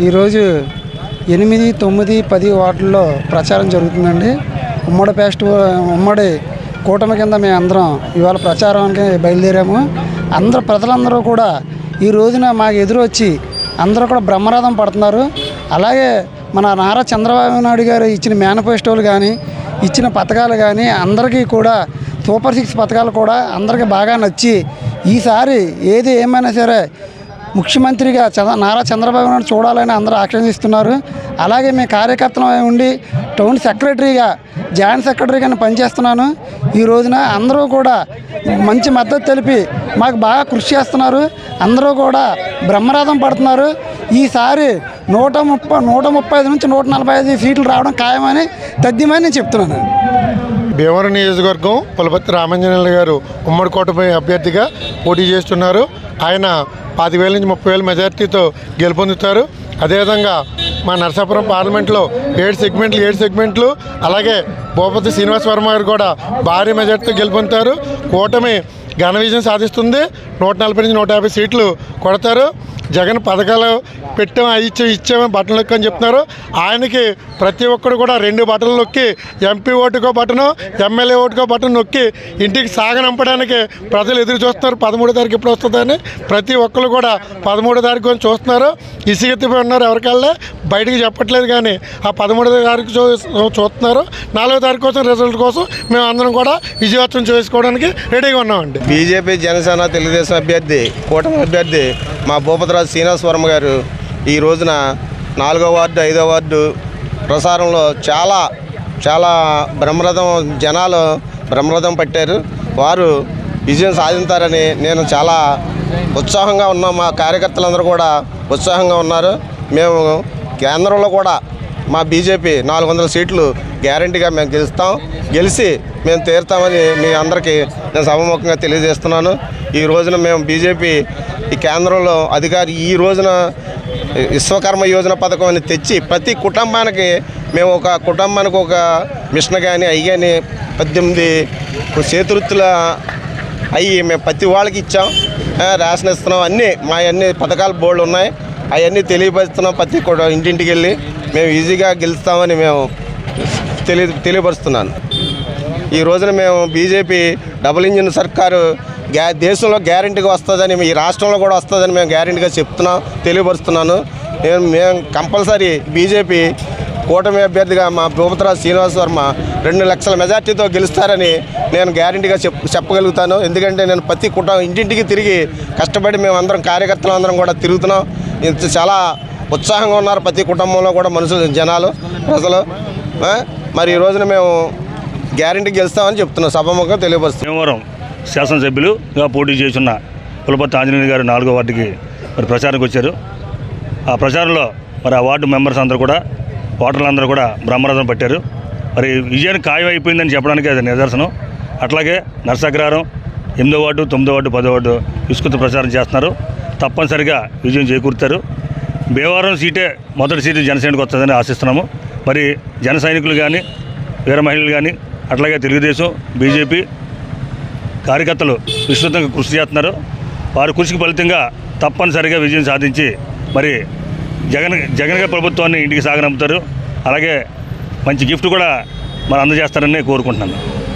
ఈరోజు 8, 9, 10 వార్డుల్లో ప్రచారం జరుగుతుందండి. ఉమ్మడి కూటమి కింద మేము అందరం ఇవాళ ప్రచారానికి బయలుదేరాము. ప్రజలందరూ కూడా ఈ రోజున మాకు ఎదురు వచ్చి అందరూ కూడా బ్రహ్మరథం పడుతున్నారు. అలాగే మన నారా చంద్రబాబు నాయుడు గారు ఇచ్చిన మేనిఫెస్టోలు కానీ, ఇచ్చిన పథకాలు కానీ అందరికీ కూడా సూపర్ 6 పథకాలు కూడా అందరికీ బాగా నచ్చి ఈసారి ఏది ఏమైనా సరే ముఖ్యమంత్రిగా నారా చంద్రబాబు నాయుడు చూడాలని అందరూ ఆకాంక్షిస్తున్నారు. అలాగే మీ కార్యకర్తలు ఉండి టౌన్ సెక్రటరీగా, జాయింట్ సెక్రటరీగా పనిచేస్తున్నాను. ఈ రోజున అందరూ కూడా మంచి మద్దతు తెలిపి మాకు బాగా కృషి చేస్తున్నారు. అందరూ కూడా బ్రహ్మరథం పడుతున్నారు. ఈసారి 135 నుంచి 145 సీట్లు రావడం ఖాయమని తథ్యమని నేను చెప్తున్నాను. భీమవరం నియోజకవర్గం పులపర్తి రామాంజనేయులు గారు ఉమ్మడి కూటమి అభ్యర్థిగా పోటీ చేస్తున్నారు. ఆయన 25,000 నుంచి 30,000 మెజార్టీతో గెలుపొందుతారు. అదేవిధంగా మా నరసాపురం పార్లమెంట్లో 7 సెగ్మెంట్లు అలాగే భూపతి శ్రీనివాస వర్మ గారు కూడా భారీ మెజార్టీతో గెలుపొందుతారు. కూటమి ఘన విజయం సాధిస్తుంది. 140 నుంచి 150 సీట్లు కొడతారు. జగన్ పథకాలు ఇచ్చామని బటన్ నొక్కి అని చెప్తున్నారు. ఆయనకి ప్రతి ఒక్కరు కూడా 2 బటన్లు నొక్కి ఎంపీ ఓటుకో బటను, ఎమ్మెల్యే ఓటుకో బటన్ నొక్కి ఇంటికి సాగనంపడానికి ప్రజలు ఎదురు చూస్తున్నారు. 13వ తారీఖు ఎప్పుడు వస్తుందని ప్రతి ఒక్కరు కూడా 13వ తారీఖు కోసం చూస్తున్నారు. ఇసుగెత్తిపోయి ఉన్నారు. ఎవరికల్లా బయటికి చెప్పట్లేదు, కానీ ఆ 13వ తారీఖు చూస్తున్నారు. 4వ తారీఖు కోసం రిజల్ట్ కోసం మేము అందరం కూడా విజయవంతం చేసుకోవడానికి రెడీగా ఉన్నామండి. బీజేపీ, జనసేన, తెలుగుదేశం అభ్యర్థి, కూటమి అభ్యర్థి మా భూపతి శ్రీనివాస వర్మ గారు ఈ రోజున 4వ వార్డు, 5వ వార్డు ప్రసారంలో చాలా జనాలు బ్రహ్మరథం పట్టారు. వారు విజయం సాధించారని నేను చాలా ఉత్సాహంగా ఉన్నాం. మా కార్యకర్తలందరూ కూడా ఉత్సాహంగా ఉన్నారు. మేము కేంద్రంలో కూడా మా బీజేపీ 400 సీట్లు గ్యారంటీగా మేము గెలిచి మేము తీరుతామని మీ అందరికీ నేను సభముఖంగా తెలియజేస్తున్నాను. ఈ రోజున మేము బీజేపీ ఈ కేంద్రంలో అధికారి ఈ రోజున విశ్వకర్మ యోజన పథకం అని తెచ్చి ప్రతి కుటుంబానికి మేము ఒక కుటుంబానికి ఒక మిషన్ కానీ అవి కానీ 18 చేతివృత్తుల అవి మేము ప్రతి వాళ్ళకి ఇచ్చాం. రేషన్ ఇస్తున్నాం. అన్ని పథకాలు బోర్డు ఉన్నాయి. అవన్నీ తెలియపరుస్తున్నాం. ప్రతి ఇంటింటికి వెళ్ళి మేము ఈజీగా గెలుస్తామని మేము తెలియపరుస్తున్నాను. ఈ రోజున మేము బీజేపీ డబుల్ ఇంజిన్ సర్కారు దేశంలో గ్యారెంటీగా వస్తుందని, ఈ రాష్ట్రంలో కూడా వస్తుందని మేము గ్యారెంటీగా తెలియపరుస్తున్నాను. మేము కంపల్సరీ బీజేపీ కూటమి అభ్యర్థిగా మా భూపతి శ్రీనివాస వర్మ 2 లక్షల మెజార్టీతో గెలుస్తారని నేను గ్యారెంటీగా చెప్పగలుగుతాను. ఎందుకంటే నేను ప్రతి ఇంటింటికి తిరిగి కష్టపడి మేము అందరం కార్యకర్తలు అందరం కూడా తిరుగుతున్నాం. చాలా ఉత్సాహంగా ఉన్నారు. ప్రతి కుటుంబంలో కూడా జనాలు, ప్రజలు. మరి ఈ రోజున మేము గ్యారెంటీ గెలుస్తామని చెప్తున్నాం. సభముఖంగా తెలియపరుస్తున్నాం. భీమవరం శాసనసభ్యులుగా పోటీ చేస్తున్న పులపర్తి ఆంజనేయులు గారు 4వ వార్డుకి మరి ప్రచారానికి వచ్చారు. ఆ ప్రచారంలో మరి ఆ వార్డు మెంబర్స్ అందరూ కూడా, ఓటర్లందరూ కూడా బ్రహ్మరథం పట్టారు. మరి విజయానికి ఖాయం అయిపోయిందని చెప్పడానికి అది నిదర్శనం. అట్లాగే నర్సాగ్రహారం 8వ వార్డు, 9వ వార్డు, 10వ వార్డు విస్తృత ప్రచారం చేస్తున్నారు. తప్పనిసరిగా విజయం చేకూరుతారు. భీమవరం సీటే మొదటి సీటు జనసేనకు వస్తుందని ఆశిస్తున్నాము. మరి జన సైనికులు కానీ, వీర మహిళలు కానీ, అట్లాగే తెలుగుదేశం, బీజేపీ కార్యకర్తలు విస్తృతంగా కృషి చేస్తున్నారు. వారి కృషికి ఫలితంగా తప్పనిసరిగా విజయం సాధించి మరి జగన్ గారి ప్రభుత్వాన్ని ఇంటికి సాగనంపుతారు. అలాగే మంచి గిఫ్ట్ కూడా మరి అందజేస్తారని కోరుకుంటున్నాను.